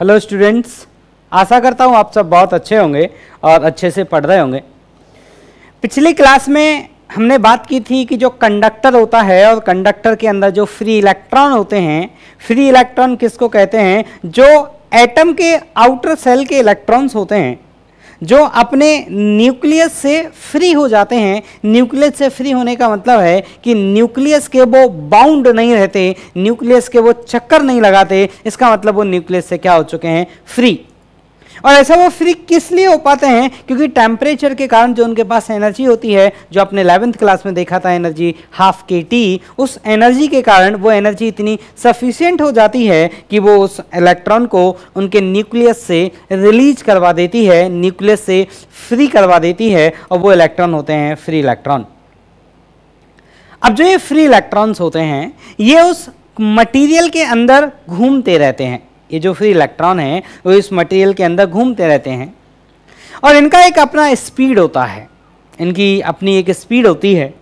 Hello students, आशा करता हूँ आप सब बहुत अच्छे होंगे और अच्छे से पढ़ रहे होंगे। पिछली क्लास में हमने बात की थी कि जो कंडक्टर होता है और कंडक्टर के अंदर जो फ्री इलेक्ट्रॉन होते हैं, फ्री इलेक्ट्रॉन किसको कहते हैं? जो एटम के आउटर सेल के इलेक्ट्रॉन्स होते हैं, जो अपने न्यूक्लियस से फ्री हो जाते हैं। न्यूक्लियस से फ्री होने का मतलब है कि न्यूक्लियस के वो बाउंड नहीं रहते, न्यूक्लियस के वो चक्कर नहीं लगाते। इसका मतलब वो न्यूक्लियस से क्या हो चुके हैं? फ्री। और ऐसा वो फ्री किस लिए हो पाते हैं? क्योंकि टेम्परेचर के कारण जो उनके पास एनर्जी होती है, जो आपने 11th क्लास में देखा था एनर्जी ½ kT, उस एनर्जी के कारण वो एनर्जी इतनी सफिशिएंट हो जाती है कि वो उस इलेक्ट्रॉन को उनके न्यूक्लियस से रिलीज करवा देती है, न्यूक्लियस से फ्री करवा देती है, और वो इलेक्ट्रॉन होते हैं फ्री इलेक्ट्रॉन। अब जो ये फ्री इलेक्ट्रॉन्स होते हैं, ये उस मटीरियल के अंदर घूमते रहते हैं। ये जो फ्री इलेक्ट्रॉन है वो इस मटेरियल के अंदर घूमते रहते हैं और इनका एक अपना स्पीड होता है, इनकी अपनी एक स्पीड होती है।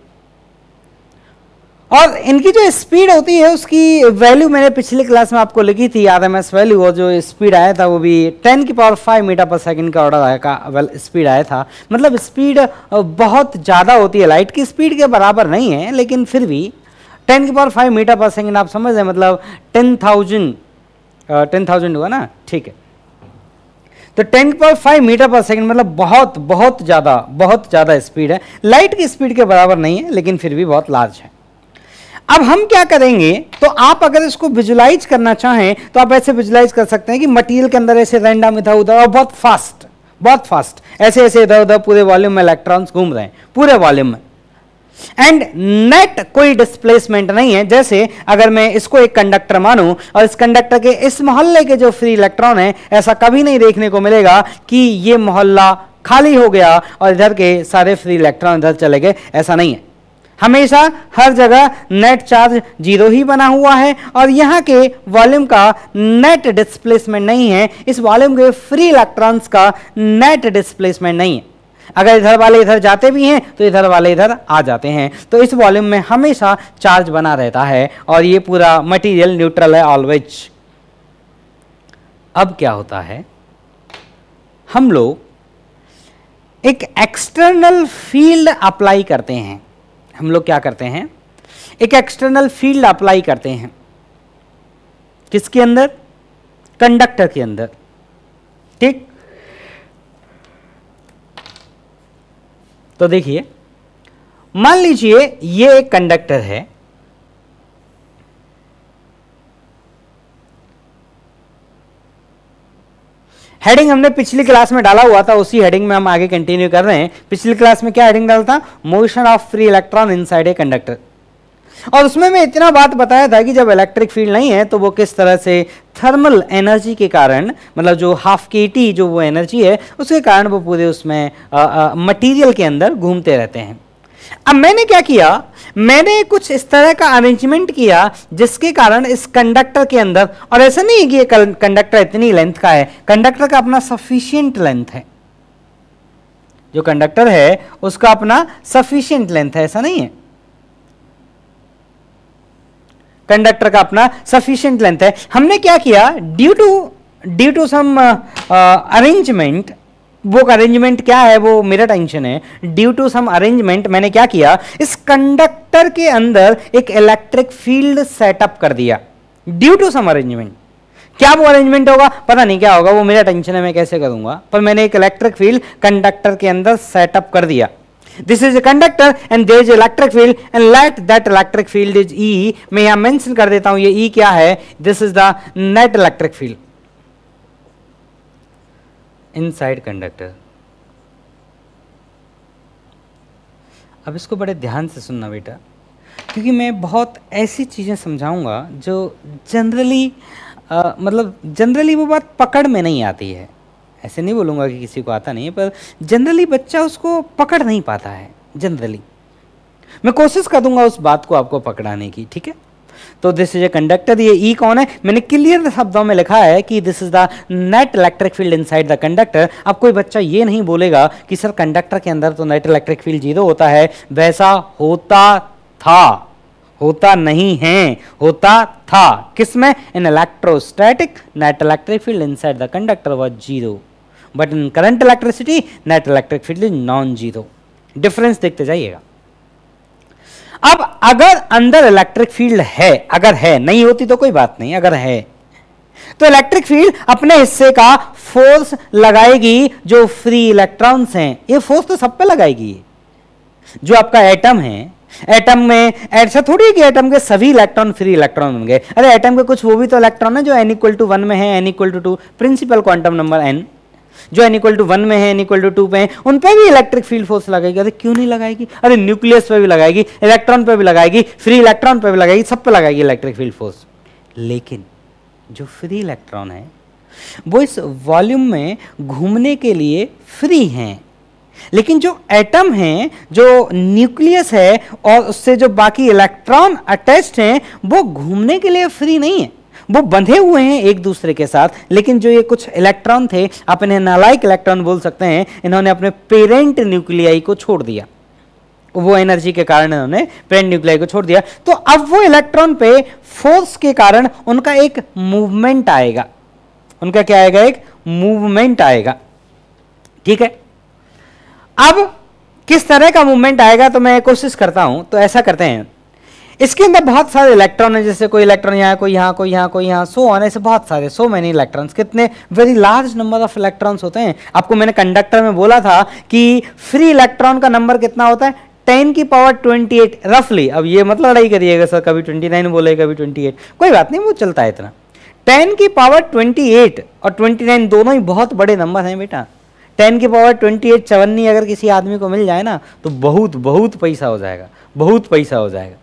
और इनकी जो स्पीड होती है उसकी वैल्यू मैंने पिछली क्लास में आपको लिखी थी, आरएमएस वैल्यू, और जो स्पीड आया था वो भी 10⁵ मीटर पर सेकंड का ऑर्डर का स्पीड आया था। मतलब स्पीड बहुत ज़्यादा होती है, लाइट की स्पीड के बराबर नहीं है, लेकिन फिर भी 10⁵ मीटर पर सेकंड आप समझ रहे हैं, मतलब 10,000 हुआ ना, ठीक है। तो 10⁵ मीटर पर सेकंड मतलब बहुत ज़्यादा स्पीड है। लाइट की स्पीड के बराबर नहीं है, लेकिन फिर भी बहुत लार्ज है। अब हम क्या करेंगे, तो आप अगर इसको विजुलाइज करना चाहें तो आप ऐसे विजुलाइज कर सकते हैं कि मटेरियल के अंदर ऐसे रैंडम इधर उधर और बहुत फास्ट ऐसे इधर उधर पूरे वॉल्यूम में इलेक्ट्रॉन्स घूम रहे हैं, पूरे वॉल्यूम में, एंड नेट कोई डिस्प्लेसमेंट नहीं है। जैसे अगर मैं इसको एक कंडक्टर मानूं और इस कंडक्टर के इस मोहल्ले के जो फ्री इलेक्ट्रॉन है, ऐसा कभी नहीं देखने को मिलेगा कि ये मोहल्ला खाली हो गया और इधर के सारे फ्री इलेक्ट्रॉन इधर चले गए, ऐसा नहीं है। हमेशा हर जगह नेट चार्ज 0 ही बना हुआ है और यहां के वॉल्यूम का नेट डिस्प्लेसमेंट नहीं है, इस वॉल्यूम के फ्री इलेक्ट्रॉन्स का नेट डिस्प्लेसमेंट नहीं है। अगर इधर वाले इधर जाते भी हैं तो इधर वाले इधर आ जाते हैं, तो इस वॉल्यूम में हमेशा चार्ज बना रहता है और ये पूरा मटेरियल न्यूट्रल है ऑलवेज। अब क्या होता है, हम लोग एक एक्सटर्नल फील्ड अप्लाई करते हैं। हम लोग क्या करते हैं, एक एक्सटर्नल फील्ड अप्लाई करते हैं। किसके अंदर? कंडक्टर के अंदर, ठीक। तो देखिए, मान लीजिए ये एक कंडक्टर है, हेडिंग हमने पिछली क्लास में डाला हुआ था, उसी हेडिंग में हम आगे कंटिन्यू कर रहे हैं। पिछली क्लास में क्या हेडिंग डाला था? Motion of free electron inside a conductor. और उसमें मैं इतना बात बताया था कि जब इलेक्ट्रिक फील्ड नहीं है तो वो किस तरह से थर्मल एनर्जी के कारण, मतलब जो ½ kT जो वो एनर्जी है उसके कारण वो पूरे उसमें मटेरियल के अंदर घूमते रहते हैं। अब मैंने क्या किया, मैंने कुछ इस तरह का अरेंजमेंट किया जिसके कारण इस कंडक्टर के अंदर, और ऐसा नहीं है कि ये कंडक्टर इतनी लेंथ का है, कंडक्टर का अपना सफिशिएंट लेंथ है, जो कंडक्टर है उसका अपना सफिशिएंट लेंथ है, ऐसा नहीं है, कंडक्टर का अपना सफिशिएंट लेंथ है। हमने क्या किया, ड्यू टू सम अरेंजमेंट, वो अरेंजमेंट क्या है वो मेरा टेंशन है, ड्यू टू सम अरेंजमेंट मैंने क्या किया, इस कंडक्टर के अंदर एक इलेक्ट्रिक फील्ड सेटअप कर दिया। ड्यू टू सम अरेंजमेंट, क्या वो अरेंजमेंट होगा पता नहीं, क्या होगा वो मेरा टेंशन है, मैं कैसे करूंगा, पर मैंने एक इलेक्ट्रिक फील्ड कंडक्टर के अंदर सेटअप कर दिया। This is a conductor and there is electric field and let that electric field is E। मैं यहां मेंशन कर देता हूं ये E क्या है, this is the net electric field inside conductor। अब इसको बड़े ध्यान से सुनना बेटा, क्योंकि मैं बहुत ऐसी चीजें समझाऊंगा जो जनरली वो बात पकड़ में नहीं आती है। ऐसे नहीं बोलूँगा कि किसी को आता नहीं है, पर जनरली बच्चा उसको पकड़ नहीं पाता है। जनरली मैं कोशिश कर दूंगा उस बात को आपको पकड़ाने की, ठीक है। तो दिस इज ए कंडक्टर, ये ई कौन है, मैंने क्लियर शब्दों में लिखा है कि this is the net electric field inside the conductor. अब कोई बच्चा ये नहीं बोलेगा कि सर कंडक्टर के अंदर तो नेट इलेक्ट्रिक फील्ड 0 होता है, वैसा होता था, होता नहीं है, होता था। किसमें? इन electrostatic net electric field inside the conductor was zero, but in current electricity net electric field is non zero. Difference देखते जाइएगा। अब अगर अंदर इलेक्ट्रिक फील्ड है, अगर है, नहीं होती तो कोई बात नहीं, अगर है तो इलेक्ट्रिक फील्ड अपने हिस्से का फोर्स लगाएगी जो फ्री इलेक्ट्रॉन्स हैं। ये फोर्स तो सब पे लगाएगी। जो आपका एटम है, एटम में ऐसा थोड़ी है कि एटम के सभी इलेक्ट्रॉन फ्री इलेक्ट्रॉन होंगे। अरे एटम के कुछ वो भी तो इलेक्ट्रॉन है जो n=1 में है, n=2, principal quantum number n, जो n=1 में है, n=2 पे है, उन पे भी इलेक्ट्रिक फील्ड फोर्स लगाएगी। अरे क्यों नहीं लगाएगी? अरे न्यूक्लियस पे भी लगाएगी, इलेक्ट्रॉन पे भी लगाएगी, फ्री इलेक्ट्रॉन पे भी लगाएगी, सब पे लगाएगी इलेक्ट्रिक फील्ड फोर्स। लेकिन जो फ्री इलेक्ट्रॉन है वो इस वॉल्यूम में घूमने के लिए फ्री हैं, लेकिन जो एटम है, जो न्यूक्लियस है और उससे जो बाकी इलेक्ट्रॉन अटैच्ड हैं, वो घूमने के लिए फ्री नहीं है। वो बंधे हुए हैं एक दूसरे के साथ, लेकिन जो ये कुछ इलेक्ट्रॉन थे, आप इन्हें नालायक इलेक्ट्रॉन बोल सकते हैं, इन्होंने अपने पेरेंट न्यूक्लियाई को छोड़ दिया। वो एनर्जी के कारण इन्होंने पेरेंट न्यूक्लियाई को छोड़ दिया। तो अब वो इलेक्ट्रॉन पे फोर्स के कारण उनका एक मूवमेंट आएगा। उनका क्या आएगा? एक मूवमेंट आएगा। ठीक है। अब किस तरह का मूवमेंट आएगा तो मैं कोशिश करता हूं। तो ऐसा करते हैं, इसके अंदर बहुत सारे इलेक्ट्रॉन है, जैसे कोई इलेक्ट्रॉन यहाँ, कोई यहाँ, कोई यहाँ, कोई यहाँ, सो ऑन, ऐसे बहुत सारे, सो मेनी इलेक्ट्रॉन्स। कितने? Very large number of electrons होते हैं। आपको मैंने कंडक्टर में बोला था कि फ्री इलेक्ट्रॉन का नंबर कितना होता है? 10⁻28 रफली। अब ये मत लड़ाई करिएगा सर, कभी 29 बोले कभी 28, कोई बात नहीं, वो चलता है इतना। 10⁻28 और 29 दोनों ही बहुत बड़े नंबर हैं बेटा। 10⁻28 चवन्नी अगर किसी आदमी को मिल जाए ना तो बहुत बहुत पैसा हो जाएगा, बहुत पैसा हो जाएगा।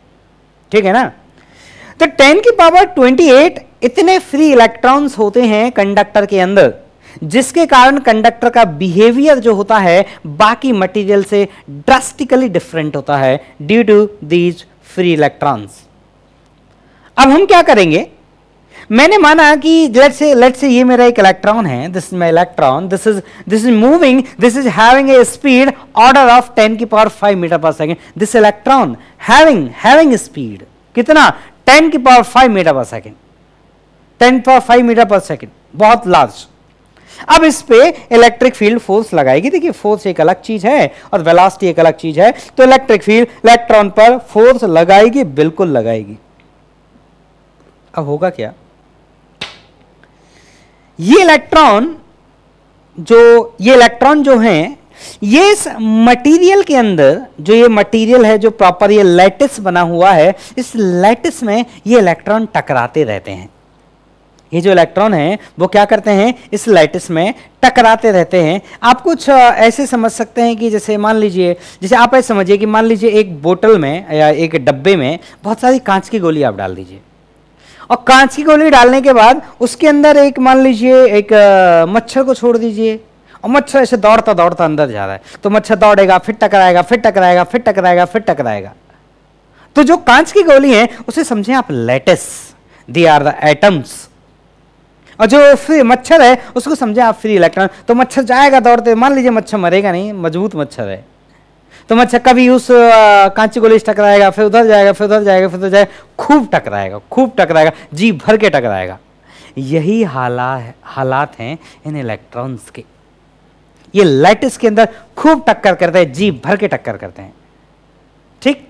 ठीक है ना? तो 10⁻28 इतने फ्री इलेक्ट्रॉन्स होते हैं कंडक्टर के अंदर, जिसके कारण कंडक्टर का बिहेवियर जो होता है बाकी मटेरियल से ड्रास्टिकली डिफरेंट होता है due to these free electrons. अब हम क्या करेंगे? मैंने माना कि लेट्स से ये मेरा एक इलेक्ट्रॉन है, this is my electron, this is moving, this is having a speed order of 10⁵ metre per second. This electron having speed कितना? 10⁵ metre per second, 10⁵ metre per second, बहुत लार्ज। अब इस पे electric field force लगाएगी। देखिए force एक अलग चीज है और वेलोसिटी एक अलग चीज है। तो इलेक्ट्रिक फील्ड इलेक्ट्रॉन पर फोर्स लगाएगी, बिल्कुल लगाएगी। अब होगा क्या? ये इलेक्ट्रॉन जो हैं, ये इस मटेरियल के अंदर, जो ये मटेरियल है, जो प्रॉपर ये लैटिस बना हुआ है, इस लैटिस में ये इलेक्ट्रॉन टकराते रहते हैं। ये जो इलेक्ट्रॉन है वो क्या करते हैं? इस लैटिस में टकराते रहते हैं। आप कुछ ऐसे समझ सकते हैं कि जैसे मान लीजिए, जैसे आप ऐसे समझिए कि मान लीजिए एक बोतल में या एक डब्बे में बहुत सारी कांच की गोली आप डाल दीजिए, और कांच की गोली डालने के बाद उसके अंदर एक मान लीजिए एक मच्छर को छोड़ दीजिए, और मच्छर ऐसे दौड़ता दौड़ता अंदर जा रहा है। तो मच्छर दौड़ेगा, फिर टकराएगा, फिर टकराएगा, फिर टकराएगा, फिर टकराएगा। तो जो कांच की गोली है उसे समझें आप lattice, they are the atoms. और जो फ्री मच्छर है उसको समझें आप फ्री इलेक्ट्रॉन। तो मच्छर जाएगा दौड़ते, मान लीजिए मच्छर मरेगा नहीं, मजबूत मच्छर है, तो मच्छर कभी उस कांची गोली से टकराएगा, फिर उधर जाएगा, फिर उधर जाएगा, फिर उधर जाएगा, खूब टकराएगा, जी भर के टकराएगा। यही हालात हैं इन इलेक्ट्रॉन्स के। ये लैटिस के अंदर खूब टक्कर करते हैं, जी भर के टक्कर करते हैं। ठीक।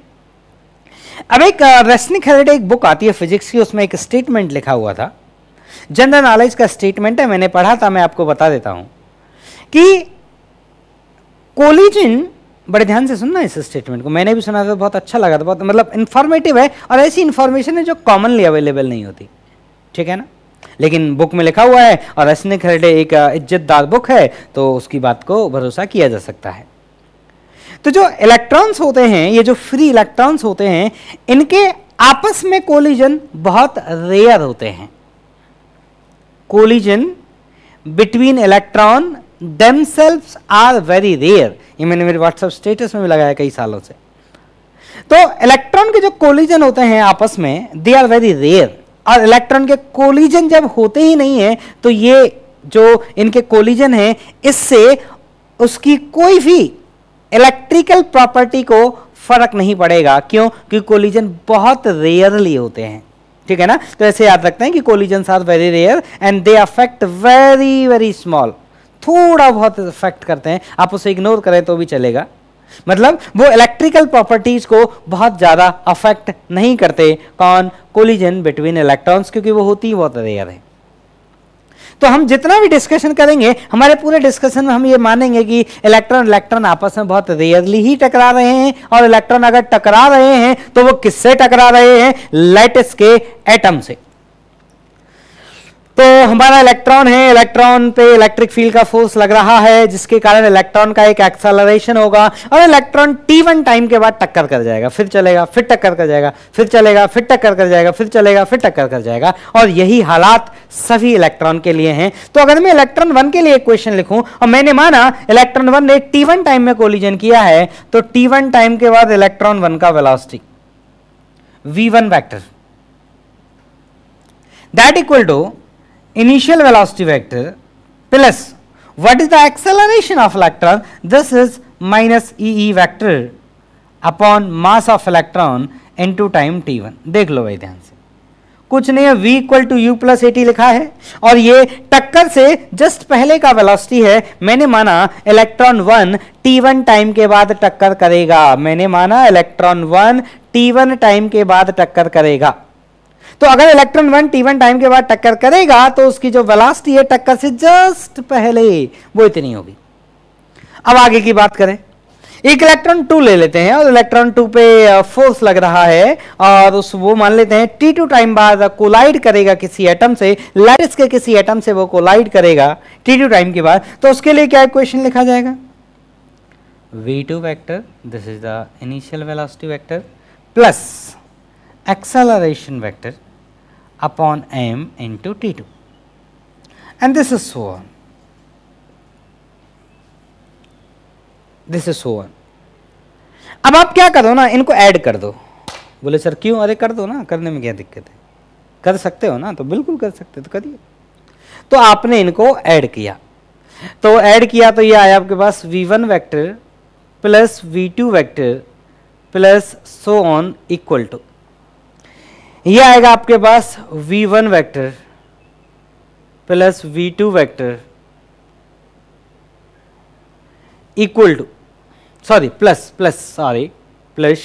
अब एक रेसनिक हेरेडे एक बुक आती है फिजिक्स की, उसमें एक स्टेटमेंट लिखा हुआ था, जनरल नॉलेज का स्टेटमेंट है, मैंने पढ़ा था, मैं आपको बता देता हूं कि कोलिजन, बड़े ध्यान से सुनना इस स्टेटमेंट को, मैंने भी सुना था, बहुत अच्छा लगा था, बहुत मतलब इंफॉर्मेटिव है, और ऐसी इंफॉर्मेशन है जो कॉमनली अवेलेबल नहीं होती। ठीक है ना? लेकिन बुक में लिखा हुआ है, और रेसनिक हेरेडे एक इज्जतदार बुक है, तो उसकी बात को भरोसा किया जा सकता है। तो जो इलेक्ट्रॉन्स होते हैं, ये जो फ्री इलेक्ट्रॉन्स होते हैं, इनके आपस में कोलिजन बहुत रेयर होते हैं। Collision between electron themselves are very rare। ये मैंने मेरे व्हाट्सएप स्टेटस में भी लगाया कई सालों से। तो इलेक्ट्रॉन के जो कोलिजन होते हैं आपस में, दे आर वेरी रेयर। और इलेक्ट्रॉन के कोलिजन जब होते ही नहीं है, तो ये जो इनके कोलिजन है, इससे उसकी कोई भी इलेक्ट्रिकल प्रॉपर्टी को फर्क नहीं पड़ेगा। क्यों? क्योंकि कोलिजन बहुत रेयरली होते हैं, ठीक है ना। तो ऐसे याद रखते हैं कि collisions are very rare and they affect very very small, थोड़ा बहुत इफेक्ट करते हैं, आप उसे इग्नोर करें तो भी चलेगा। मतलब वो इलेक्ट्रिकल प्रॉपर्टीज को बहुत ज्यादा अफेक्ट नहीं करते। कौन? कोलिजन बिटवीन इलेक्ट्रॉन्स, क्योंकि वो होती ही बहुत रेयर है। तो हम जितना भी डिस्कशन करेंगे, हमारे पूरे डिस्कशन में हम ये मानेंगे कि इलेक्ट्रॉन इलेक्ट्रॉन आपस में बहुत रेयरली ही टकरा रहे हैं, और इलेक्ट्रॉन अगर टकरा रहे हैं तो वो किससे टकरा रहे हैं? लैटिस के एटम से। तो हमारा इलेक्ट्रॉन है, इलेक्ट्रॉन पे इलेक्ट्रिक फील्ड का फोर्स लग रहा है, जिसके कारण इलेक्ट्रॉन का एक एक्सेलरेशन होगा, और इलेक्ट्रॉन t1 टाइम के बाद टक्कर कर जाएगा, फिर चलेगा, फिर टक्कर कर जाएगा, फिर चलेगा, फिर टक्कर कर जाएगा, फिर चलेगा, फिर टक्कर कर जाएगा। और यही हालात सभी इलेक्ट्रॉन के लिए हैं। तो अगर मैं इलेक्ट्रॉन 1 के लिए एक क्वेश्चन लिखूं और मैंने माना इलेक्ट्रॉन 1 ने t1 टाइम में कोलिजन किया है, तो t1 टाइम के बाद इलेक्ट्रॉन 1 का velocity v1 vector that equal to initial velocity vector plus what is the acceleration of electron, this is minus ee vector upon mass of electron into time t1। देख लो भाई ध्यान से, कुछ नहीं है, v equal to u plus at लिखा है, और ये टक्कर से जस्ट पहले का वेलोसिटी है। मैंने माना इलेक्ट्रॉन 1 t1 टाइम के बाद टक्कर करेगा, मैंने माना इलेक्ट्रॉन 1 t1 टाइम के बाद टक्कर करेगा। तो अगर इलेक्ट्रॉन 1 t1 टाइम के बाद टक्कर करेगा तो उसकी जो वेलोसिटी है टक्कर से जस्ट पहले, वो इतनी होगी। अब आगे की बात करें, एक इलेक्ट्रॉन 2 ले लेते हैं, और इलेक्ट्रॉन 2 पे फोर्स लग रहा है, और वो मान लेते हैं t2 टाइम बाद कोलाइड करेगा किसी एटम से, लैटिस के किसी एटम से वो कोलाइड करेगा t2 टाइम के बाद। तो उसके लिए क्या इक्वेशन लिखा जाएगा? v2 vector, this is the initial velocity vector, plus acceleration vector upon m into t2, and this is so on, this is so on। अब आप क्या करो ना, इनको ऐड कर दो। बोले सर क्यों? अरे कर दो ना, करने में क्या दिक्कत है, कर सकते हो ना, तो बिल्कुल कर सकते हो, तो करिए। तो आपने इनको ऐड किया, तो ऐड किया तो ये आया आपके पास v1 vector plus v2 vector plus so on equal to, ये आएगा आपके पास v1 vector plus v2 vector equal to, sorry plus,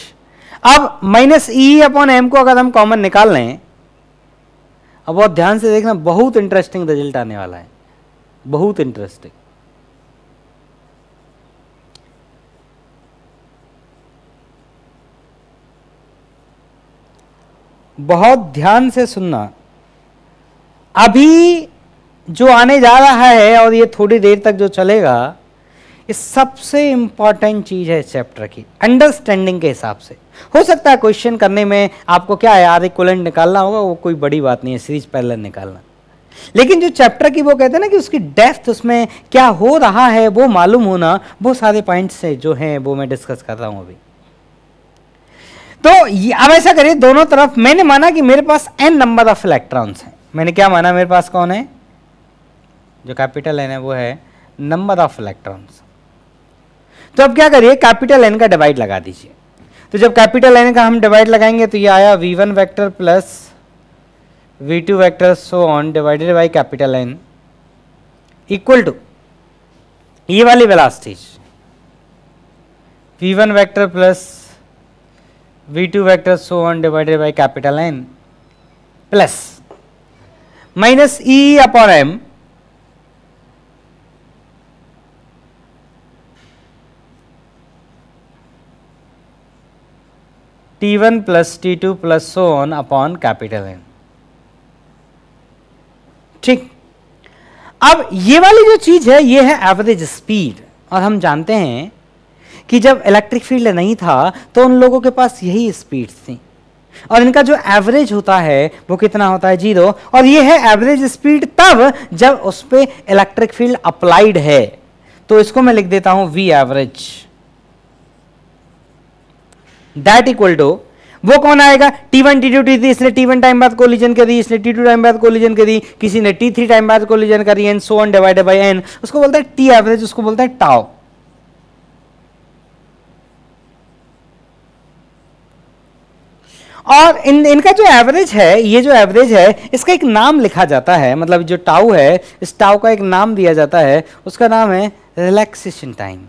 अब माइनस ई अपॉन एम को अगर हम कॉमन निकाल लें, अब बहुत ध्यान से देखना, बहुत इंटरेस्टिंग रिजल्ट आने वाला है, बहुत इंटरेस्टिंग। बहुत ध्यान से सुनना, अभी जो आने जा रहा है और ये थोड़ी देर तक जो चलेगा, ये सबसे इंपॉर्टेंट चीज है इस चैप्टर की अंडरस्टैंडिंग के हिसाब से। हो सकता है क्वेश्चन करने में आपको क्या है, आर इक्विवेलेंट निकालना होगा, वो कोई बड़ी बात नहीं है, सीरीज पैरेलल निकालना, लेकिन जो चैप्टर की वो कहते हैं ना कि उसकी डेप्थ, उसमें क्या हो रहा है वो मालूम होना, वो सारे पॉइंट्स से जो हैं वो मैं डिस्कस कर रहा हूं अभी। तो अब ऐसा करिए, दोनों तरफ मैंने माना कि मेरे पास n नंबर ऑफ इलेक्ट्रॉन्स हैं। मैंने क्या माना, मेरे पास कौन है, जो कैपिटल n है वो है नंबर ऑफ इलेक्ट्रॉन्स। तो अब क्या करिए, कैपिटल n का डिवाइड लगा दीजिए। तो जब कैपिटल n का हम डिवाइड लगाएंगे तो ये आया v1 vector plus v2 vector so on divided by capital n equal to ये वाली velocity v1 vector plus v2 vector so on divided by capital N plus minus e upon m t1 plus t2 plus so on upon capital N। ठीक, अब ये वाली जो चीज है ये है एवरेज स्पीड, और हम जानते हैं कि जब इलेक्ट्रिक फील्ड नहीं था तो उन लोगों के पास यही स्पीड थी, और इनका जो एवरेज होता है वो कितना होता है, 0, और ये है एवरेज स्पीड तब जब उस पे इलेक्ट्रिक फील्ड अप्लाइड है। तो इसको मैं लिख देता हूं v average, that equal to, वो कौन आएगा, t1 t2 t3, इसने t1 टाइम बाद कोलिजन करी, इसने t2 टाइम बाद कोलिजन करी, किसी ने t3 टाइम बाद कोलिजन करी, and so on divided bye n, उसको बोलता है t एवरेज, उसको बोलता है टाउ। और इनका जो एवरेज है, ये जो एवरेज है इसका एक नाम लिखा जाता है, मतलब जो टाउ है इस टाउ का एक नाम दिया जाता है, उसका नाम है रिलैक्सेशन टाइम।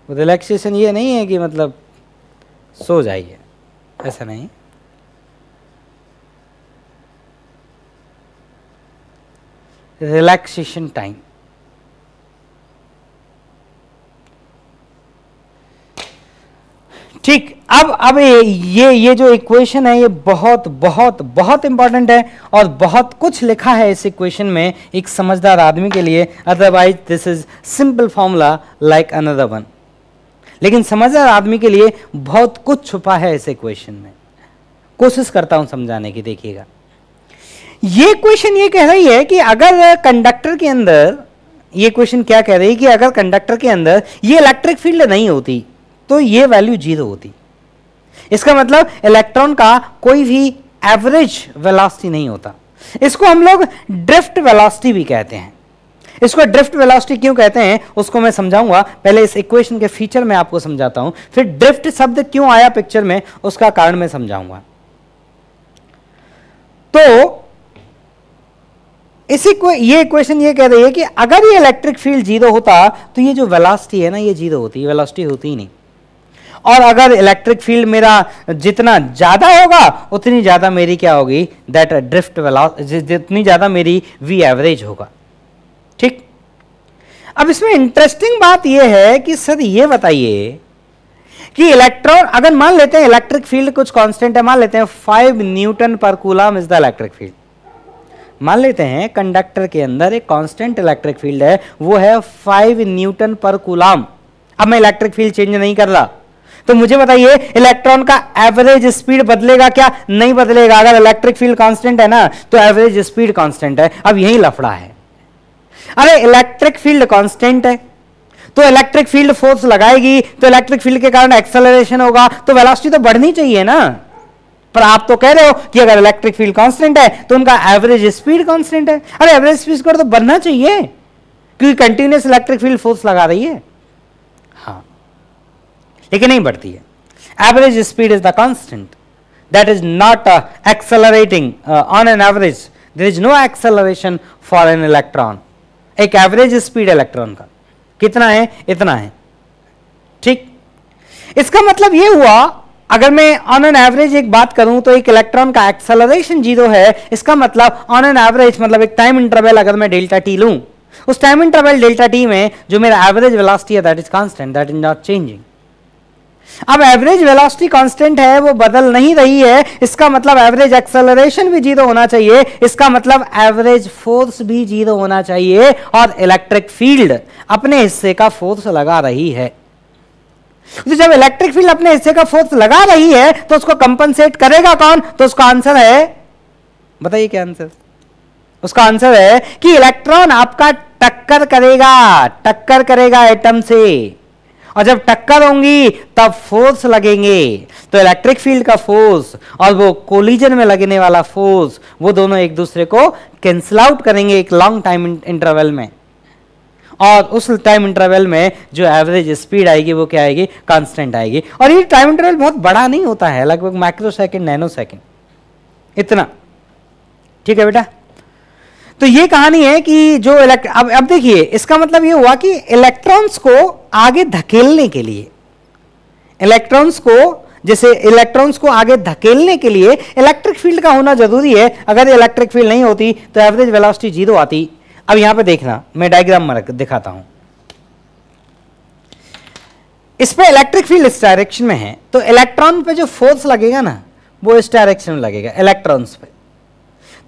रिलैक्सेशन ये नहीं है कि मतलब सो जाइए, ऐसा नहीं। Relaxation time. ठीक, अब ये जो इक्वेशन है ये बहुत बहुत बहुत इंपॉर्टेंट है और बहुत कुछ लिखा है इस इक्वेशन में एक समझदार आदमी के लिए, otherwise this is simple formula like another one. लेकिन समझदार आदमी के लिए बहुत कुछ छुपा है इस इक्वेशन में। कोशिश करता हूं समझाने की, देखिएगा। ये इक्वेशन ये कह रही है कि अगर कंडक्टर के अंदर, ये इक्वेशन क्या कह रही है कि अगर कंडक्टर के अंदर ये इलेक्ट्रिक फील्ड नहीं होती तो ये वैल्यू 0 होती। इसका मतलब इलेक्ट्रॉन का कोई भी एवरेज वेलोसिटी नहीं होता। इसको हम लोग ड्रिफ्ट वेलोसिटी भी कहते हैं। इसको ड्रिफ्ट वेलोसिटी क्यों कहते हैं उसको मैं समझाऊंगा। पहले इस इक्वेशन के फीचर में आपको समझाता हूं, फिर ड्रिफ्ट शब्द क्यों आया पिक्चर में उसका कारण मैं समझाऊंगा। तो ये इक्वेशन ये कह रही है कि अगर ये इलेक्ट्रिक फील्ड 0 होता तो ये जो वेलोसिटी है ना ये 0 होती, वेलोसिटी होती ही नहीं। और अगर इलेक्ट्रिक फील्ड मेरा जितना ज्यादा होगा उतनी ज्यादा मेरी क्या होगी, दैट ड्रिफ्ट वेलोसिटी, जितनी ज्यादा मेरी वी एवरेज होगा। ठीक, अब इसमें इंटरेस्टिंग बात यह है कि सर ये बताइए कि इलेक्ट्रॉन, अगर मान लेते हैं इलेक्ट्रिक फील्ड कुछ कांस्टेंट है, मान लेते हैं 5 न्यूटन पर coulomb is the electric field. मान लेते हैं कंडक्टर के अंदर एक कांस्टेंट इलेक्ट्रिक फील्ड है, वो है 5 न्यूटन पर कूलम। अब मैं इलेक्ट्रिक फील्ड चेंज नहीं कर रहा, तो मुझे बताइए इलेक्ट्रॉन का एवरेज स्पीड बदलेगा क्या? नहीं बदलेगा। अगर इलेक्ट्रिक फील्ड कांस्टेंट है ना तो एवरेज स्पीड कांस्टेंट है। अब यही लफड़ा है। अरे इलेक्ट्रिक फील्ड कांस्टेंट है तो इलेक्ट्रिक फील्ड फोर्स लगाएगी तो इलेक्ट्रिक फील्ड के कारण एक्सेलरेशन होगा, तो वेलोसिटी तो बढ़नी चाहिए ना। पर आप तो कह रहे हो कि अगर इलेक्ट्रिक फील्ड कांस्टेंट है तो उनका एवरेज स्पीड कांस्टेंट है। अरे एवरेज स्पीड तो बढ़ना चाहिए क्योंकि कंटिन्यूअस इलेक्ट्रिक फील्ड फोर्स लगा रही है। हाँ, लेकिन नहीं बढ़ती है। Average speed is the constant, that is not accelerating on an average, there is no acceleration for an electron. एक एवरेज स्पीड इलेक्ट्रॉन का कितना है? इतना है। ठीक, इसका मतलब यह हुआ, अगर मैं ऑन एन एवरेज एक बात करूं तो एक इलेक्ट्रॉन का एक्सेलरेशन 0 है। इसका मतलब ऑन एन एवरेज, मतलब एक टाइम इंटरवल अगर मैं डेल्टा टी लूं, उस टाइम इंटरवल डेल्टा टी में जो मेरा एवरेज वेलोसिटी है that is constant, that is not changing. अब एवरेज वेलोसिटी कांस्टेंट है, वो बदल नहीं रही है। इसका मतलब एवरेज एक्सेलरेशन भी 0 होना चाहिए। इसका मतलब एवरेज फोर्स भी 0 होना चाहिए। और इलेक्ट्रिक फील्ड अपने हिस्से का फोर्स लगा रही है। तो जब इलेक्ट्रिक फील्ड अपने हिस्से का फोर्स लगा रही है तो उसको कंपनसेट करेगा कौन? तो उसका आंसर है, बताइए क्या आंसर? उसका आंसर है कि इलेक्ट्रॉन आपका टक्कर करेगा एटम से, और जब टक्कर होंगी तब फोर्स लगेंगे। तो इलेक्ट्रिक फील्ड का फोर्स और वो कोलिजन में लगने वाला फोर्स, वो दोनों एक दूसरे को कैंसिल आउट करेंगे एक लॉन्ग टाइम इंटरवल में। और उस टाइम इंटरवल में जो एवरेज स्पीड आएगी वो क्या आएगी? कांस्टेंट आएगी। और ये टाइम इंटरवल बहुत बड़ा नहीं होता है, लगभग माइक्रो सेकंड, नैनो सेकंड, इतना। ठीक है बेटा, तो ये कहानी है कि जो अब देखिए, इसका मतलब ये हुआ कि इलेक्ट्रॉन्स को आगे धकेलने के लिए, इलेक्ट्रॉन्स को आगे धकेलने के लिए इलेक्ट्रिक फील्ड का होना जरूरी है। अगर इलेक्ट्रिक फील्ड नहीं होती तो एवरेज वेलोसिटी 0 आती। अब यहां पे देखना, मैं डायग्राम में दिखाता हूं। इस पे इलेक्ट्रिक फील्ड इस डायरेक्शन में है, तो इलेक्ट्रॉन पे जो फोर्स लगेगा ना वो इस डायरेक्शन में लगेगा, इलेक्ट्रॉन्स पे।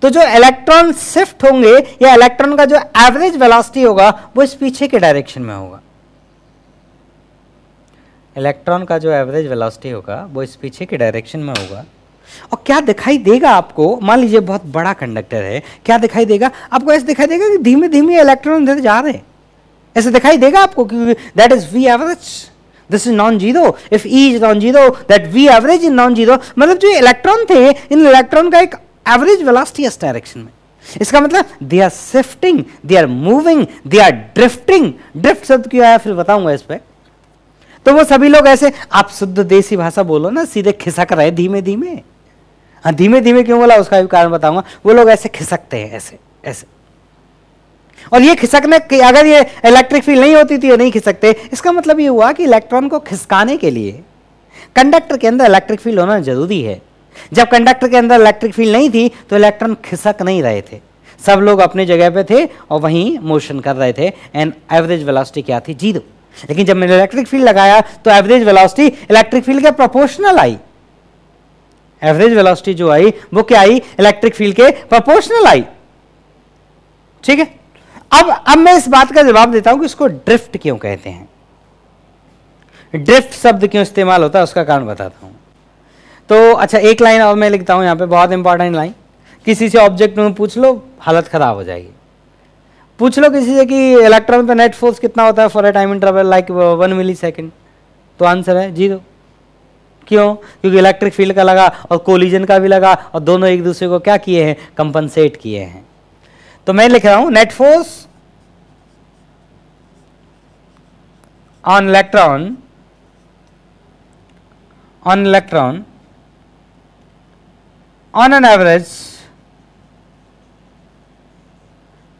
तो जो इलेक्ट्रॉन शिफ्ट होंगे या इलेक्ट्रॉन का जो एवरेज वेलोसिटी होगा वो इस पीछे के डायरेक्शन में होगा। इलेक्ट्रॉन का जो एवरेज वेलोसिटी होगा वो इस पीछे के डायरेक्शन में होगा। और क्या दिखाई देगा आपको? मान लीजिए बहुत बड़ा कंडक्टर है, क्या दिखाई देगा आपको? ऐसे दिखाई देगा कि धीमे धीमे इलेक्ट्रॉन इधर जा रहे हैं, ऐसे दिखाई देगा आपको, क्योंकि that is v average, this is non zero. If e is non zero that v average is non zero. मतलब जो इलेक्ट्रॉन थे, इन इलेक्ट्रॉन का एक एवरेज वेलोसिटी इस डायरेक्शन में। इसका मतलब they are shifting, they are moving, they are drifting. Drift शब्द क्यों आया फिर बताऊंगा इस पे। तो वो सभी लोग ऐसे, आप शुद्ध देसी भाषा बोलो ना, सीधे खिसक रहे धीमे धीमे। हाँ, धीमे धीमे क्यों बोला उसका भी कारण बताऊंगा। वो लोग ऐसे खिसकते हैं, ऐसे ऐसे। और ये खिसकने, अगर ये इलेक्ट्रिक फील्ड नहीं होती थी, ये नहीं खिसकते, इसका मतलब ये हुआ कि इलेक्ट्रॉन को खिसकाने के लिए कंडक्टर के अंदर इलेक्ट्रिक फील्ड होना जरूरी है। जब कंडक्टर के अंदर इलेक्ट्रिक फील्ड नहीं थी तो इलेक्ट्रॉन खिसक नहीं रहे थे, सब लोग अपने जगह पे थे और वहीं मोशन कर रहे थे, एंड एवरेज वेलोसिटी क्या थी? 0। लेकिन जब मैंने इलेक्ट्रिक फील्ड लगाया तो एवरेज वेलोसिटी इलेक्ट्रिक फील्ड के प्रोपोर्शनल आई। एवरेज वेलोसिटी जो आई वो क्या आई? इलेक्ट्रिक फील्ड के प्रोपोर्शनल आई। ठीक है, अब मैं इस बात का जवाब देता हूं कि इसको ड्रिफ्ट क्यों कहते हैं, ड्रिफ्ट शब्द क्यों इस्तेमाल होता है, उसका कारण बताता हूं। तो अच्छा, एक लाइन और मैं लिखता हूं यहां पे, बहुत इंपॉर्टेंट लाइन। किसी से ऑब्जेक्ट में पूछ लो, हालत खराब हो जाएगी। पूछ लो किसी से कि इलेक्ट्रॉन पे नेट फोर्स कितना होता है for a time interval like 1 millisecond, तो आंसर है 0। क्यों? क्योंकि इलेक्ट्रिक फील्ड का लगा और कोलिजन का भी लगा, और दोनों एक दूसरे को क्या किए हैं? कंपनसेट किए हैं। तो मैं लिख रहा हूं net force on electron on an average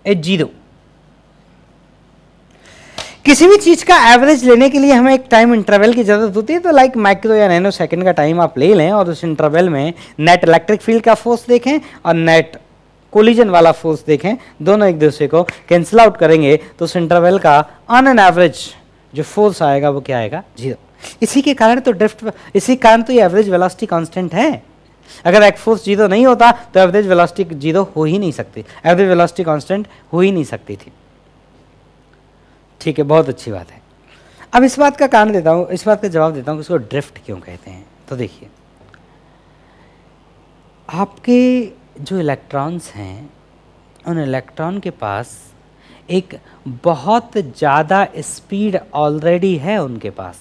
is 0। किसी भी चीज का एवरेज लेने के लिए हमें एक टाइम इंटरवल की जरूरत होती है। तो लाइक माइक्रो या नैनो सेकंड का टाइम आप ले लें और उस इंटरवल में नेट इलेक्ट्रिक फील्ड का फोर्स देखें और नेट कोलिजन वाला फोर्स देखें, दोनों एक दूसरे को कैंसिल आउट करेंगे तो उस इंटरवल का ऑन एन एवरेज जो फोर्स आएगा वो क्या आएगा? 0। इसी के कारण तो ड्रिफ्ट, इसी कारण तो ये एवरेज वेलोसिटी कांस्टेंट है। अगर एक फोर्स 0 नहीं होता तो एवरेज वेलोसिटी 0 हो ही नहीं सकती, एवरेज वेलोसिटी कांस्टेंट हो ही नहीं सकती थी। ठीक है, बहुत अच्छी बात है। अब इस बात का कारण देता हूं, इस बात का जवाब देता हूं कि इसको ड्रिफ्ट क्यों कहते हैं। तो देखिए, आपके जो इलेक्ट्रॉन्स हैं, उन इलेक्ट्रॉन के पास एक बहुत ज़्यादा स्पीड ऑलरेडी है। उनके पास,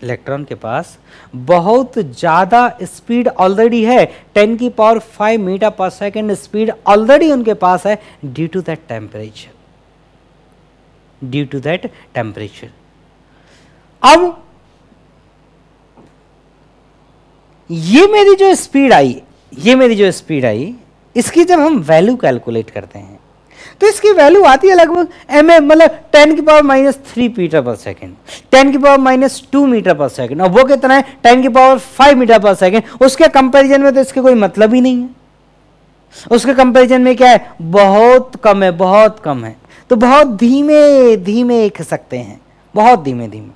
इलेक्ट्रॉन के पास बहुत ज़्यादा स्पीड ऑलरेडी है, 10 की power 5 metre per second speed already उनके पास है, due to that temperature, due to that temperature. अब ये मेरी जो स्पीड आई, ये मेरी जो स्पीड आई, इसकी जब हम वैल्यू कैलकुलेट करते हैं तो इसकी वैल्यू आती है लगभग मतलब 10 की पावर -3 मीटर पर सेकेंड, 10 की पावर -2 मीटर पर सेकेंड, और वो कितना है? 10 की पावर 5 मीटर पर सेकेंड। उसके कंपैरिजन में तो इसके कोई मतलब ही नहीं है। उसके कंपैरिजन में क्या है? बहुत कम है, बहुत कम है। तो बहुत धीमे धीमे खिसकते हैं, बहुत धीमे धीमे।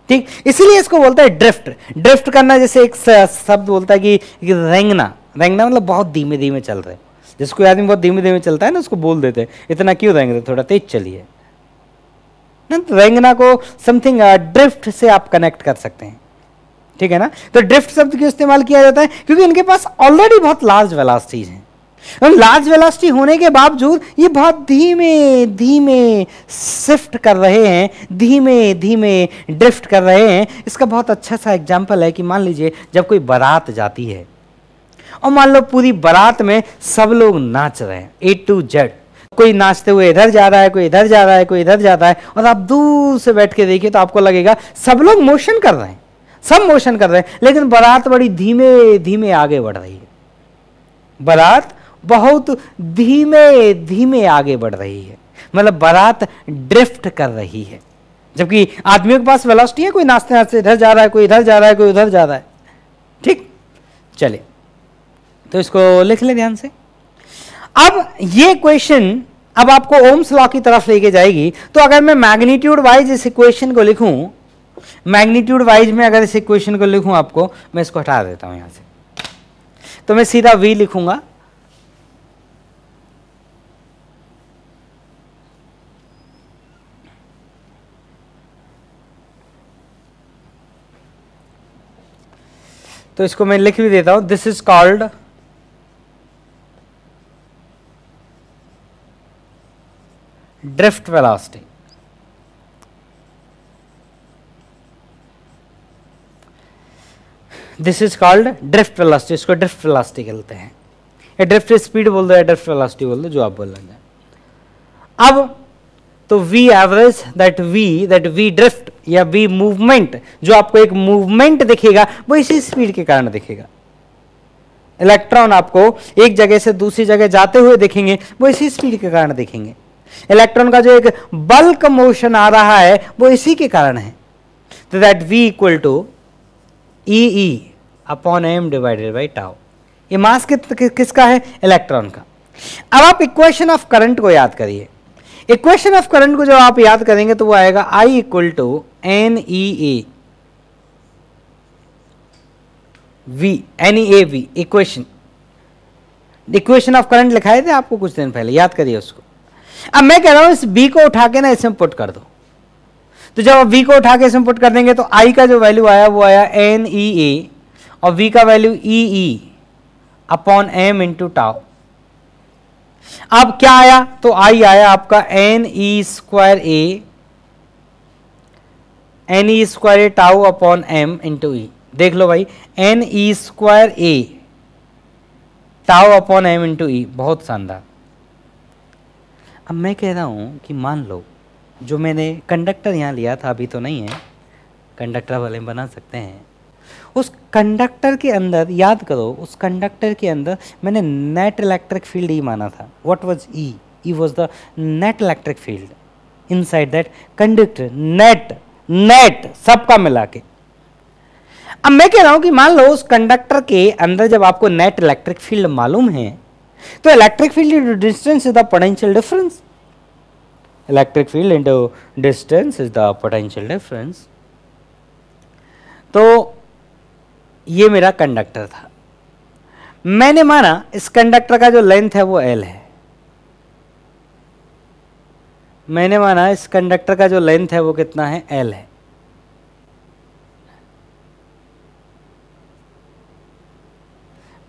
ठीक, इसीलिए इसको बोलता है ड्रिफ्ट। ड्रिफ्ट करना, जैसे एक शब्द बोलता है कि रेंगना, रेंगना मतलब बहुत धीमे धीमे चल रहे। जिसको आदमी बहुत धीमे धीमे चलता है ना, उसको बोल देते हैं इतना क्यों रेंग रहे, थोड़ा तेज चलिए ना। तो रेंगना को समथिंग ड्रिफ्ट से आप कनेक्ट कर सकते हैं। ठीक है ना। तो ड्रिफ्ट शब्द क्यों इस्तेमाल किया जाता है? क्योंकि इनके पास ऑलरेडी बहुत लार्ज वेलोसिटीज हैं, और लार्ज वेलोसिटी होने के बावजूद ये बहुत धीमे धीमे शिफ्ट कर रहे हैं, धीमे धीमे ड्रिफ्ट कर रहे हैं। इसका बहुत अच्छा सा एग्जाम्पल है कि मान लीजिए जब कोई बारात जाती है और मान लो पूरी बारात में सब लोग नाच रहे हैं A to Z, कोई नाचते हुए इधर जा रहा है, कोई इधर जा रहा है, कोई इधर जाता है, और आप दूर से बैठ के देखिए तो आपको लगेगा सब लोग मोशन कर रहे हैं, सब मोशन कर रहे हैं, लेकिन बारात बड़ी धीमे धीमे आगे बढ़ रही है। बारात बहुत धीमे धीमे आगे बढ़ रही है, मतलब बारात ड्रिफ्ट कर रही है। जबकि आदमियों के पास वेलोसिटी है, कोई नाचते नाचते इधर जा रहा है, कोई इधर जा रहा है, कोई उधर जा रहा है। ठीक, चलिए तो इसको लिख ले ध्यान से। अब ये क्वेश्चन अब आपको ओम्स लॉ की तरफ लेके जाएगी। तो अगर मैं मैग्नीट्यूड वाइज इस इक्वेशन को लिखूं, मैग्नीट्यूड वाइज में अगर इस इक्वेशन को लिखूं आपको, मैं इसको हटा देता हूं यहां से, तो मैं सीधा V लिखूंगा। तो इसको मैं लिख भी देता हूं, this is called drift velocity. This is called drift velocity, इसको ड्रिफ्ट वेलोसिटी कहते हैं, या ड्रिफ्ट स्पीड बोल दो या ड्रिफ्ट वेलोसिटी बोल दो, जो आप बोल रहे हैं। अब तो V average that V drift या v मूवमेंट, जो आपको एक मूवमेंट दिखेगा वो इसी स्पीड के कारण दिखेगा। इलेक्ट्रॉन आपको एक जगह से दूसरी जगह जाते हुए दिखेंगे, वो इसी स्पीड के कारण दिखेंगे। इलेक्ट्रॉन का जो एक बल्क मोशन आ रहा है वो इसी के कारण है। तो that v equal to e upon m divided by tau. ये मास किसका है? इलेक्ट्रॉन का। अब आप इक्वेशन ऑफ करंट को याद करिए। इक्वेशन ऑफ करंट को जब आप याद करेंगे तो वो आएगा I equal to N e A v, n e A v. Equation of current लिखाए थे आपको कुछ दिन पहले, याद करिए उसको। अब मैं कह रहा हूं इस बी को उठा के ना इसमें पुट कर दो। तो जब आप v को उठा के इसमें पुट कर देंगे तो I का जो वैल्यू आया वो आया एन ई ए और v का value e upon M into tau. अब क्या आया? तो I आया आपका n E square A tau upon M into e. देख लो भाई, n E square A tau upon M into e, बहुत शानदार। अब मैं कह रहा हूं कि मान लो जो मैंने कंडक्टर यहां लिया था, अभी तो नहीं है, कंडक्टर वाले बना सकते हैं, उस कंडक्टर के अंदर याद करो, उस कंडक्टर के अंदर मैंने नेट इलेक्ट्रिक फील्ड ई माना था। What was E? E was the net electric field inside that conductor. Net सबका मिला के। अब मैं कह रहा हूं कि मान लो उस कंडक्टर के अंदर जब आपको नेट इलेक्ट्रिक फील्ड मालूम है तो electric field into distance is the potential difference. Electric field into distance is the potential difference. तो ये मेरा कंडक्टर था। मैंने माना इस कंडक्टर का जो लेंथ है वो L है। मैंने माना इस कंडक्टर का जो लेंथ है वो कितना है? L है।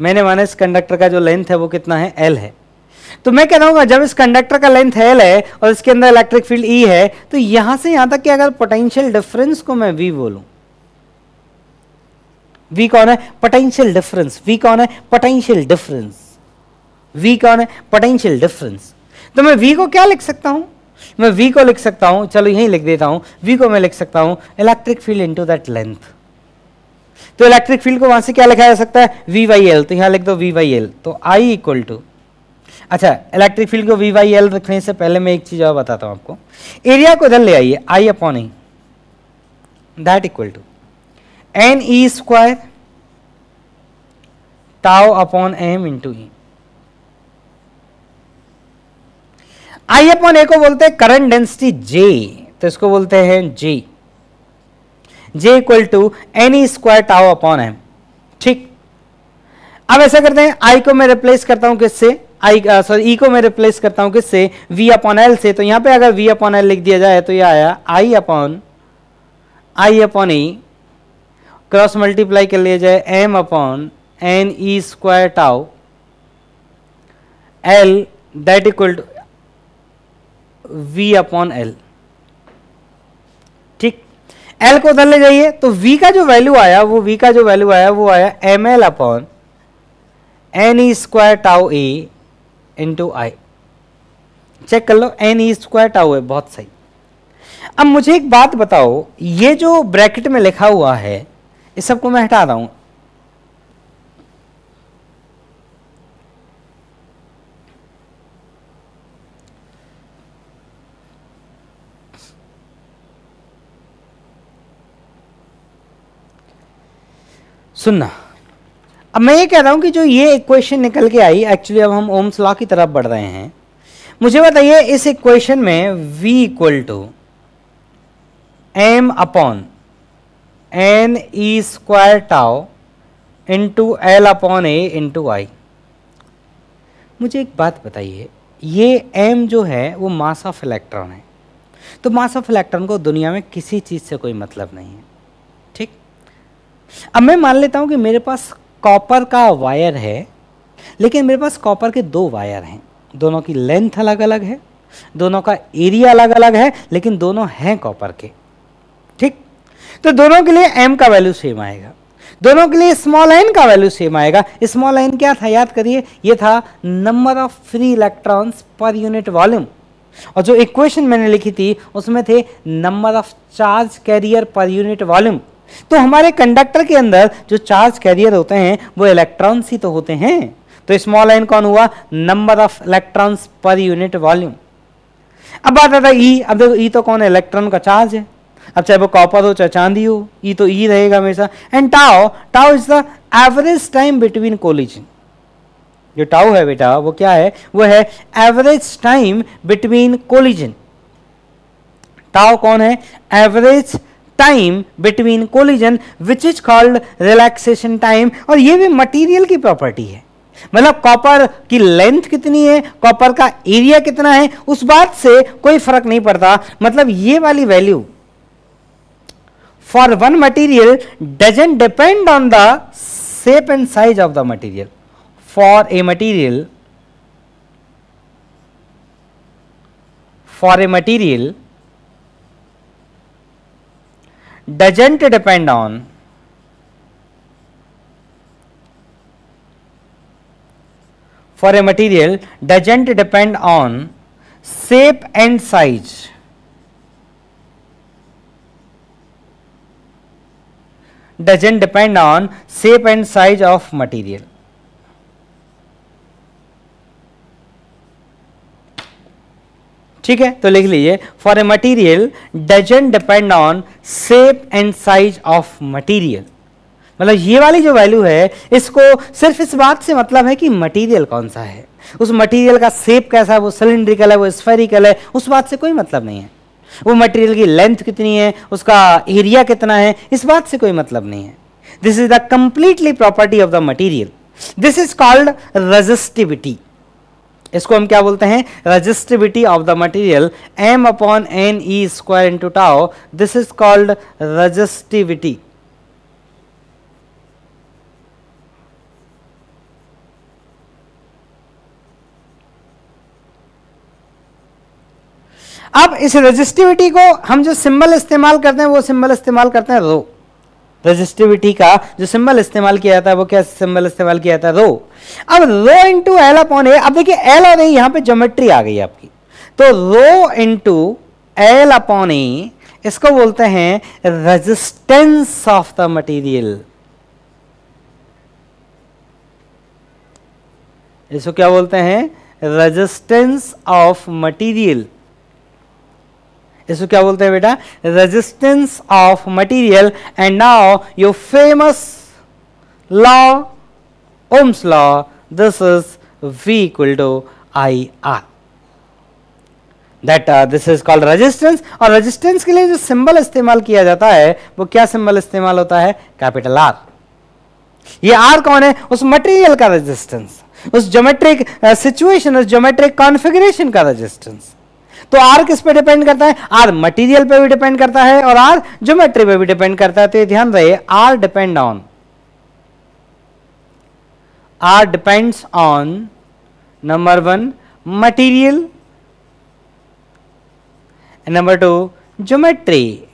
मैंने माना इस कंडक्टर का जो लेंथ है वो कितना है? L है। तो मैं कह रहा हूं जब इस कंडक्टर का लेंथ L है और इसके अंदर इलेक्ट्रिक फील्ड E है, तो यहां से यहां तक कि अगर पोटेंशियल डिफरेंस को मैं V बोलूं, V कौन है? Potential difference. V कौन है? Potential difference. V कौन है? Potential difference. तो मैं V को क्या लिख सकता हूं? मैं V को लिख सकता हूं, चलो यहीं लिख देता हूं, V को मैं लिख सकता हूं electric field into that length. तो इलेक्ट्रिक फील्ड को वहां से क्या लिखा जा सकता है? V by L. तो यहां लिख दो V बाई एल। तो I इक्वल टू, अच्छा इलेक्ट्रिक फील्ड को V बाई एल रखने से पहले मैं एक चीज और बताता हूं आपको। एरिया को इधर ले आइए, I upon E, that equal to N E square tau upon M into E. I upon A को बोलते हैं करंट डेंसिटी J, तो इसको बोलते हैं J। J equal to N E square tau upon m. ठीक, अब ऐसा करते हैं, I को मैं रिप्लेस करता हूं किससे? E को मैं रिप्लेस करता हूं किससे? V अपॉन एल से। तो यहां पे अगर V अपॉन एल लिख दिया जाए तो यह आया I upon E, cross multiply कर लिया जाए m upon N E square tau l, that equal to V upon l. ठीक, L को उधर ले जाइए तो V का जो वैल्यू आया वो आया M L upon N E square tau A into I. Check कर लो, एन ई स्क्वायर टाउ है, बहुत सही। अब मुझे एक बात बताओ, ये जो ब्रैकेट में लिखा हुआ है इस सबको मैं हटा रहा हूं। सुनना, अब मैं ये कह रहा हूं कि जो ये इक्वेशन निकल के आई, एक्चुअली अब हम ओम्स लॉ की तरफ बढ़ रहे हैं। मुझे बताइए इस इक्वेशन में V equal to M upon N E square tau into L upon A into I. मुझे एक बात बताइए, ये m जो है वो मास ऑफ इलेक्ट्रॉन है, तो मास ऑफ इलेक्ट्रॉन को दुनिया में किसी चीज से कोई मतलब नहीं है। ठीक, अब मैं मान लेता हूं कि मेरे पास कॉपर का वायर है, लेकिन मेरे पास कॉपर के दो वायर हैं, दोनों की लेंथ अलग अलग है, दोनों का एरिया अलग अलग है, लेकिन दोनों हैं कॉपर के। ठीक, तो दोनों के लिए m का वैल्यू सेम आएगा, दोनों के लिए स्मॉल n का वैल्यू सेम आएगा। स्मॉल n क्या था? याद करिए, ये था number of free electrons per unit volume. और जो इक्वेशन मैंने लिखी थी उसमें थे number of charge carrier per unit volume. तो हमारे कंडक्टर के अंदर जो चार्ज कैरियर होते हैं वो इलेक्ट्रॉन्स ही तो होते हैं। तो स्मॉल n कौन हुआ? Number of electrons per unit volume. अब बात आता है ई। अब देखो ई तो कौन है? इलेक्ट्रॉन का चार्ज है। अब चाहे वो कॉपर हो चाहे चांदी हो, ई तो ई रहेगा हमेशा। And tau, tau is the average time between collision. जो टाउ है बेटा वो क्या है? वो है average time between collision. Tau कौन है? Average time between collision which is called relaxation time. और ये भी मटेरियल की प्रॉपर्टी है। मतलब कॉपर की लेंथ कितनी है, कॉपर का एरिया कितना है, उस बात से कोई फर्क नहीं पड़ता। मतलब ये वाली value for one material doesn't depend on the shape and size of the material. For a material, for a material doesn't depend on shape and size, doesn't depend on shape and size of material. ठीक है, तो लिख लीजिए for a material doesn't depend on shape and size of material. मतलब ये वाली जो value है इसको सिर्फ इस बात से मतलब है कि मटीरियल कौन सा है, उस मटीरियल का शेप कैसा है, वो सिलिंड्रिकल है, वो स्फेरिकल है, उस बात से कोई मतलब नहीं है। वो मटीरियल की लेंथ कितनी है, उसका एरिया कितना है, इस बात से कोई मतलब नहीं है। This is the completely property of the material. This is called resistivity. इसको हम क्या बोलते हैं? Resistivity of the material, m upon n e square into tau. This is called resistivity. अब इस रेजिस्टिविटी को हम जो सिंबल इस्तेमाल करते हैं वो सिंबल इस्तेमाल करते हैं रो। रेजिस्टिविटी का जो सिंबल इस्तेमाल किया जाता है वो क्या सिंबल इस्तेमाल किया जाता है? रो। अब रो इंटू एल अपॉन ए। अब देखिए एल और ए यहां पे ज्योमेट्री आ गई आपकी, तो रो इंटू एल अपॉन ए इसको बोलते हैं रेजिस्टेंस ऑफ द मटेरियल। इसको क्या बोलते हैं? Resistance of material. इसको क्या बोलते हैं बेटा? Resistance of material. And now your famous law, Ohm's law, this is V equal to IR। That this is called resistance. और रेजिस्टेंस के लिए जो सिंबल इस्तेमाल किया जाता है वो क्या सिंबल इस्तेमाल होता है? Capital R। ये R कौन है? उस मटेरियल का रेजिस्टेंस, उस ज्योमेट्रिक सिचुएशन, उस ज्योमेट्रिक कॉन्फ़िगरेशन का रेजिस्टेंस। तो R किस पे डिपेंड करता है? R मटेरियल पे भी डिपेंड करता है और R ज्योमेट्री पे भी डिपेंड करता है। तो ये ध्यान रहे, R depends on number 1 material, number 2 geometry.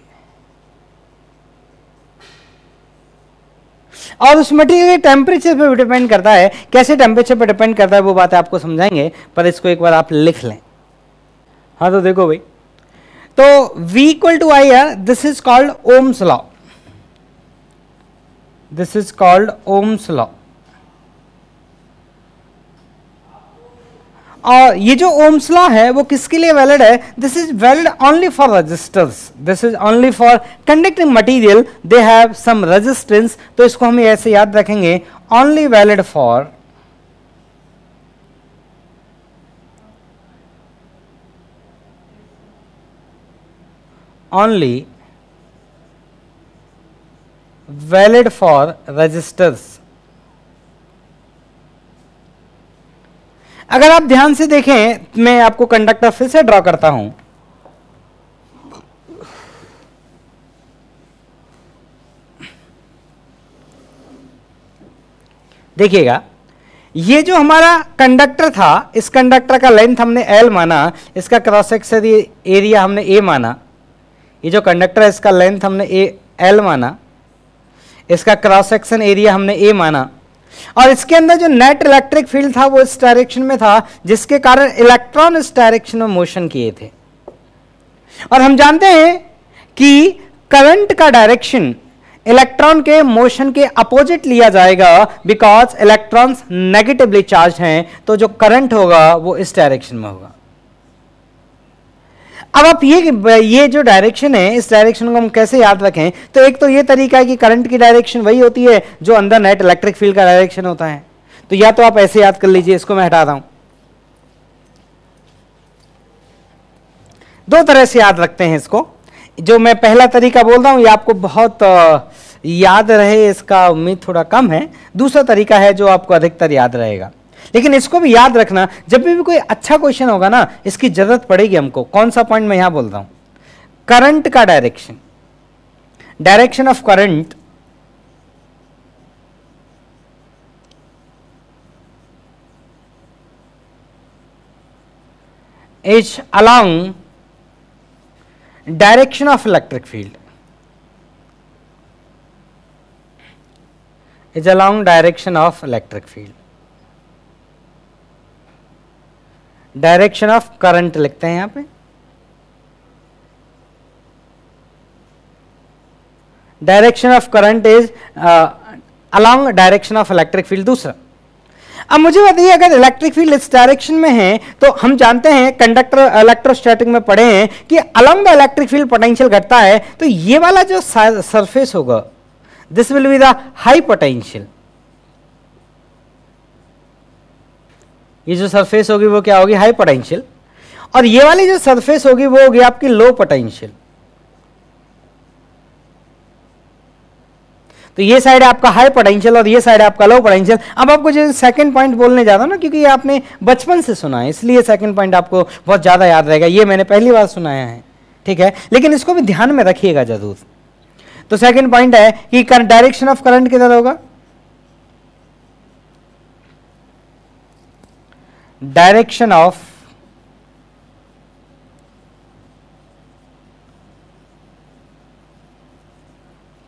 और उस मटेरियल के टेम्परेचर पे भी डिपेंड करता है। कैसे टेम्परेचर पे डिपेंड करता है वो बात आपको समझाएंगे, पर इसको एक बार आप लिख लें। हाँ तो देखो भाई, तो V equal to IR, this is called Ohm's law. This is called Ohm's law. और ये जो ओम्स लॉ है वो किसके लिए वैलिड है? This is valid only for resistors. This is only for conducting material, they have some resistance. तो इसको हम ऐसे याद रखेंगे, only valid for only valid for resistors। अगर आप ध्यान से देखें, मैं आपको कंडक्टर फिर से ड्रॉ करता हूं। देखिएगा, ये जो हमारा कंडक्टर था, इस कंडक्टर का लेंथ हमने L माना, इसका क्रॉस सेक्शन एरिया हमने A माना। ये जो कंडक्टर है इसका लेंथ हमने L माना, इसका क्रॉस सेक्शन एरिया हमने A माना। और इसके अंदर जो नेट इलेक्ट्रिक फील्ड था वो इस डायरेक्शन में था, जिसके कारण इलेक्ट्रॉन इस डायरेक्शन में मोशन किए थे। और हम जानते हैं कि करंट का डायरेक्शन इलेक्ट्रॉन के मोशन के अपोजिट लिया जाएगा, बिकॉज इलेक्ट्रॉन्स नेगेटिवली चार्ज हैं, तो जो करंट होगा वो इस डायरेक्शन में होगा। अब आप ये जो डायरेक्शन है, इस डायरेक्शन को हम कैसे याद रखें? तो एक तो ये तरीका है कि करंट की डायरेक्शन वही होती है जो अंदर नेट इलेक्ट्रिक फील्ड का डायरेक्शन होता है। तो या तो आप ऐसे याद कर लीजिए, इसको मैं हटा रहा हूं। दो तरह से याद रखते हैं इसको। जो मैं पहला तरीका बोल रहा हूं ये आपको बहुत याद रहे, इसका उम्मीद थोड़ा कम है। दूसरा तरीका है जो आपको अधिकतर याद रहेगा, लेकिन इसको भी याद रखना, जब भी कोई अच्छा क्वेश्चन होगा ना, इसकी जरूरत पड़ेगी हमको। कौन सा पॉइंट मैं यहां बोल रहा हूं? करंट का direction, direction of current is along direction of electric field, is along direction of electric field, direction of current लिखते हैं यहां पे, direction of current is along direction of electric field. दूसरा, अब मुझे बताइए, अगर इलेक्ट्रिक फील्ड इस डायरेक्शन में है तो हम जानते हैं, कंडक्टर इलेक्ट्रोस्टैटिक में पढ़े हैं कि along the electric field potential घटता है, तो ये वाला जो सरफेस होगा, this will be the high potential. ये जो सरफेस होगी वो क्या होगी? High potential. और ये वाली जो सरफेस होगी वो होगी आपकी लो पोटेंशियल। तो ये साइड आपका हाई पोटेंशियल और ये साइड आपका लो पोटेंशियल। अब आपको जो सेकंड पॉइंट बोलने जा रहा हूं ना, क्योंकि ये आपने बचपन से सुना है, इसलिए सेकंड पॉइंट आपको बहुत ज्यादा याद रहेगा। ये मैंने पहली बार सुनाया है, ठीक है, लेकिन इसको भी ध्यान में रखिएगा जरूर। तो सेकंड पॉइंट है कि डायरेक्शन ऑफ करंट किधर होगा? Direction of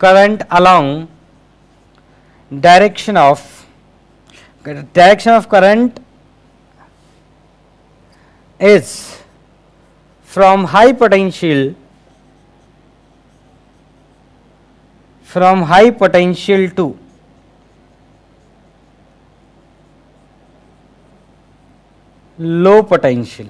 current along direction of current is from high potential to low potential.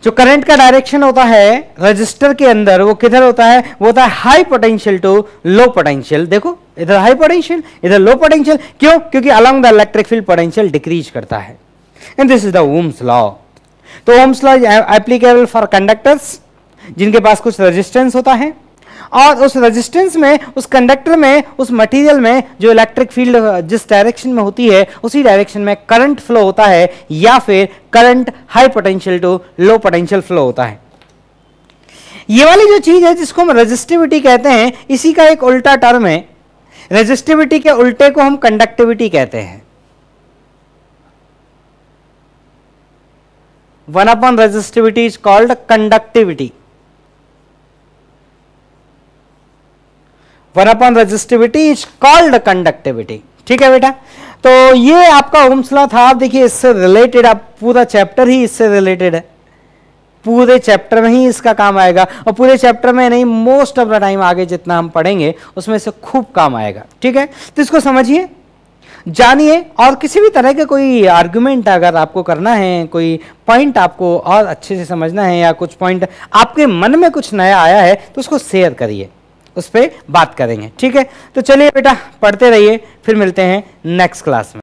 जो करंट का डायरेक्शन होता है रजिस्टर के अंदर, वो किधर होता है? वो होता है high potential to low potential. देखो, इधर हाई पोटेंशियल, इधर लो पोटेंशियल। क्यों? क्योंकि along the electric field potential decrease करता है, and this is the Ohm's law. तो Ohm's law applicable for conductors जिनके पास कुछ रेजिस्टेंस होता है, और उस रेजिस्टेंस में, उस कंडक्टर में, उस मटेरियल में जो इलेक्ट्रिक फील्ड जिस डायरेक्शन में होती है उसी डायरेक्शन में करंट फ्लो होता है, या फिर current high potential to low potential flow होता है। ये वाली जो चीज है जिसको हम रेजिस्टिविटी कहते हैं, इसी का एक उल्टा टर्म है। रेजिस्टिविटी के उल्टे को हम कंडक्टिविटी कहते हैं। 1/, resistivity is called conductivity. 1/, resistivity is called conductivity. ठीक है बेटा, तो ये आपका ओम्स लॉ था। आप देखिए इससे रिलेटेड, आप पूरा चैप्टर ही इससे रिलेटेड है, पूरे चैप्टर में ही इसका काम आएगा, और पूरे चैप्टर में नहीं, मोस्ट ऑफ द टाइम आगे जितना हम पढ़ेंगे उसमें से खूब काम आएगा। ठीक है, तो इसको समझिए, जानिए, और किसी भी तरह के कोई आर्गुमेंट अगर आपको करना है, कोई पॉइंट आपको और अच्छे से समझना है, या कुछ पॉइंट आपके मन में कुछ नया आया है तो उसको शेयर करिए, उस पर बात करेंगे। ठीक है, तो चलिए बेटा पढ़ते रहिए, फिर मिलते हैं नेक्स्ट क्लास में।